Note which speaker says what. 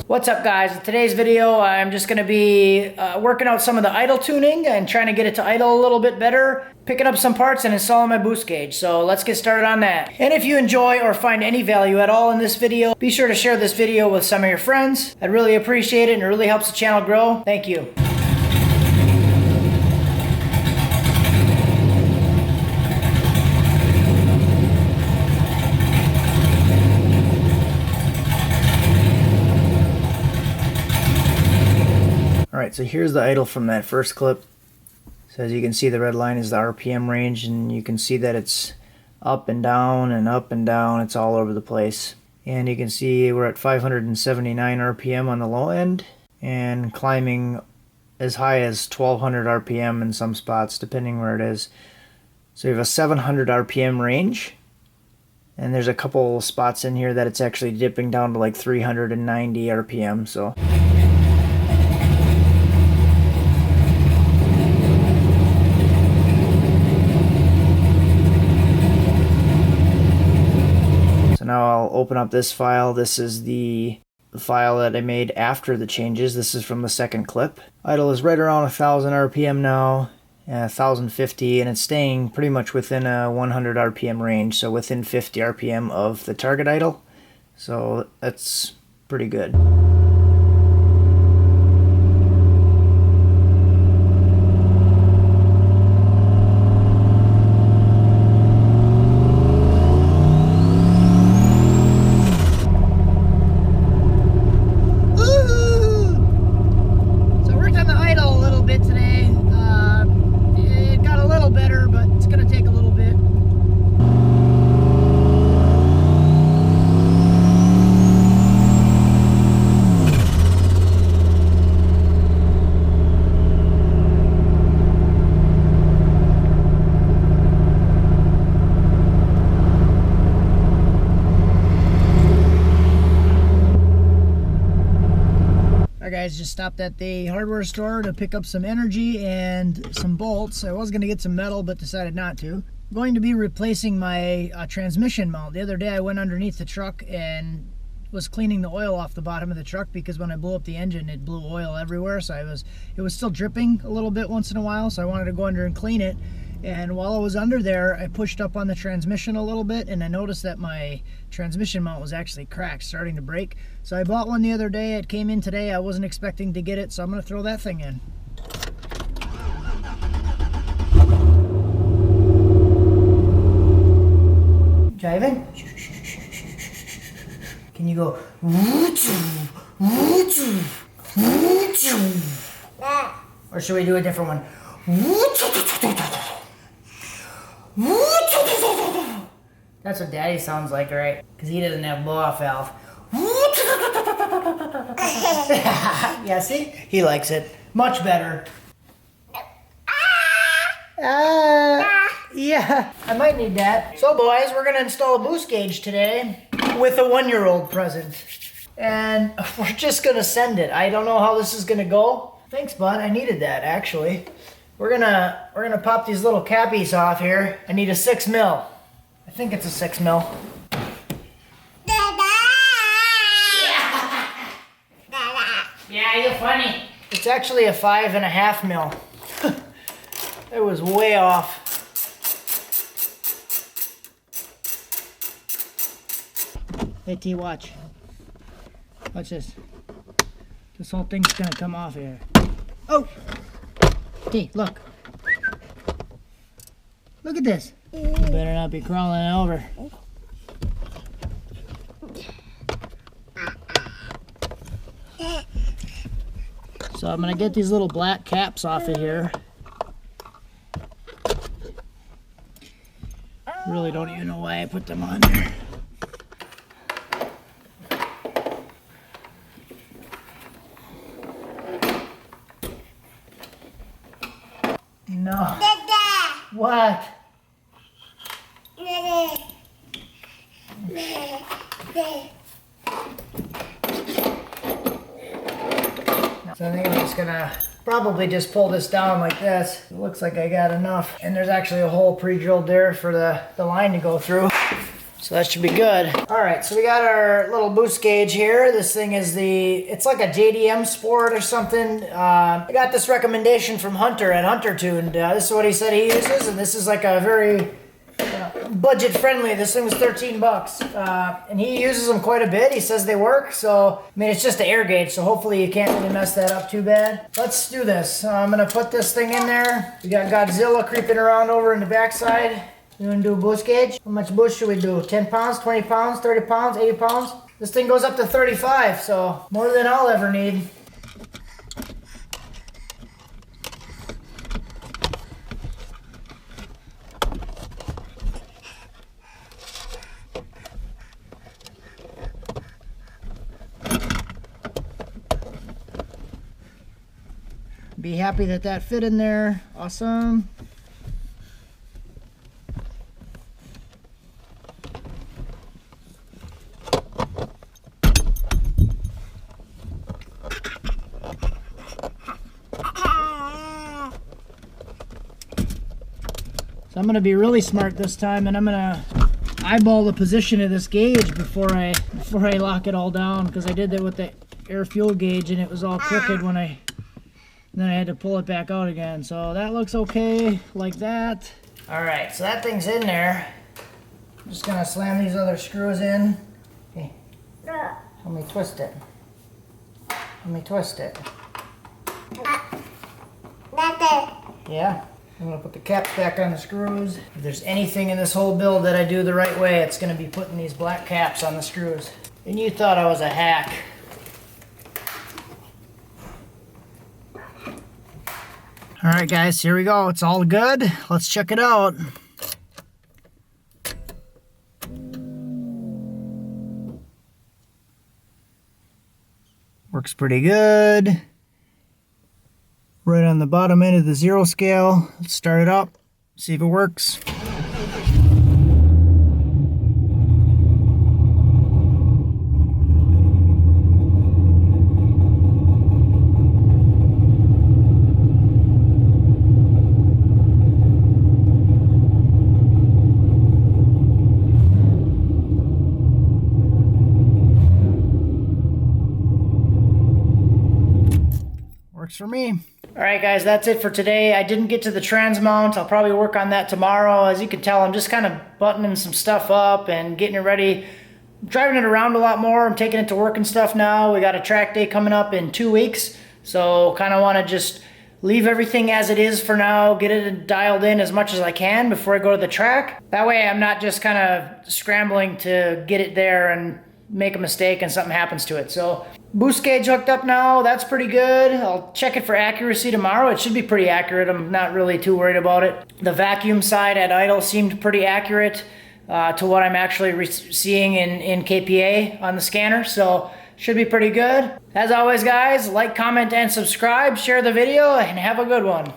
Speaker 1: What's up guys? In today's video I'm just going to be working out some of the idle tuning and trying to get it to idle a little bit better, picking up some parts and installing my boost gauge. So let's get started on that. And if you enjoy or find any value at all in this video, be sure to share this video with some of your friends. I'd really appreciate it and it really helps the channel grow. Thank you. Alright, so here's the idle from that first clip. So as you can see, the red line is the RPM range, and you can see that it's up and down and up and down. It's all over the place. And you can see we're at 579 RPM on the low end and climbing as high as 1200 RPM in some spots, depending where it is. So you have a 700 RPM range, and there's a couple spots in here that it's actually dipping down to like 390 RPM. So now I'll open up this file. This is the file that I made after the changes. This is from the second clip. Idle is right around 1000 RPM now, 1050, and it's staying pretty much within a 100 RPM range, so within 50 RPM of the target idle. So that's pretty good. Guys, just stopped at the hardware store to pick up some energy and some bolts. I was going to get some metal but decided not to. I'm going to be replacing my transmission mount. The other day I went underneath the truck and was cleaning the oil off the bottom of the truck because when I blew up the engine it blew oil everywhere, so it was still dripping a little bit once in a while, so I wanted to go under and clean it. And while I was under there, I pushed up on the transmission a little bit and I noticed that my transmission mount was actually cracked, starting to break. So I bought one the other day. It came in today. I wasn't expecting to get it, so I'm going to throw that thing in. Jiving? Can you go? Or should we do a different one? That's what Daddy sounds like, right? Because he doesn't have blow-off valve. Yeah, see? He likes it. Much better. Yeah, I might need that. So boys, we're gonna install a boost gauge today with a 1-year-old present. And we're just gonna send it. I don't know how this is gonna go. Thanks, bud. I needed that, actually. We're gonna pop these little cappies off here. I need a 6 mil. I think it's a 6 mil. Yeah, you're funny. It's actually a 5.5 mil. It was way off. Hey T, watch. Watch this. This whole thing's gonna come off here. Oh! T, look. Look at this. You better not be crawling over. So I'm gonna get these little black caps off of here. Really don't even know why I put them on there. No. Dada. What? So I think I'm just gonna probably just pull this down like this. It looks like I got enough. And there's actually a hole pre-drilled there for the line to go through. So that should be good. All right, so we got our little boost gauge here. This thing is it's like a JDM Sport or something. I got this recommendation from Hunter at Hunter Tuned. This is what he said he uses, and this is like a very budget friendly. This thing was 13 bucks. And he uses them quite a bit. He says they work. So, I mean, it's just an air gauge, so hopefully you can't really mess that up too bad. Let's do this. I'm gonna put this thing in there. We got Godzilla creeping around over in the backside. You wanna do a boost gauge? How much boost should we do? 10 pounds, 20 pounds, 30 pounds, 80 pounds? This thing goes up to 35, so more than I'll ever need. Be happy that that fit in there. Awesome. So I'm going to be really smart this time, and I'm going to eyeball the position of this gauge before I lock it all down, because I did that with the air fuel gauge and it was all crooked when then I had to pull it back out again. So that looks okay like that. All right, so that thing's in there. I'm just gonna slam these other screws in. Okay. Let me twist it. Let me twist it. Yeah. I'm gonna put the caps back on the screws. If there's anything in this whole build that I do the right way, it's gonna be putting these black caps on the screws. And you thought I was a hack. All right, guys, here we go. It's all good. Let's check it out. Works pretty good. Right on the bottom end of the 0 scale. Let's start it up, see if it works. Works for me. All right, guys, that's it for today. I didn't get to the trans mount. I'll probably work on that tomorrow. As you can tell, I'm just kind of buttoning some stuff up and getting it ready. I'm driving it around a lot more. I'm taking it to work and stuff now. We got a track day coming up in 2 weeks. So kind of want to just leave everything as it is for now, get it dialed in as much as I can before I go to the track. That way I'm not just kind of scrambling to get it there and make a mistake and something happens to it. So boost gauge hooked up now, that's pretty good. I'll check it for accuracy tomorrow. It should be pretty accurate. I'm not really too worried about it. The vacuum side at idle seemed pretty accurate to what I'm actually seeing in KPA on the scanner, so should be pretty good. As always, guys, like, comment, and subscribe, share the video, and have a good one.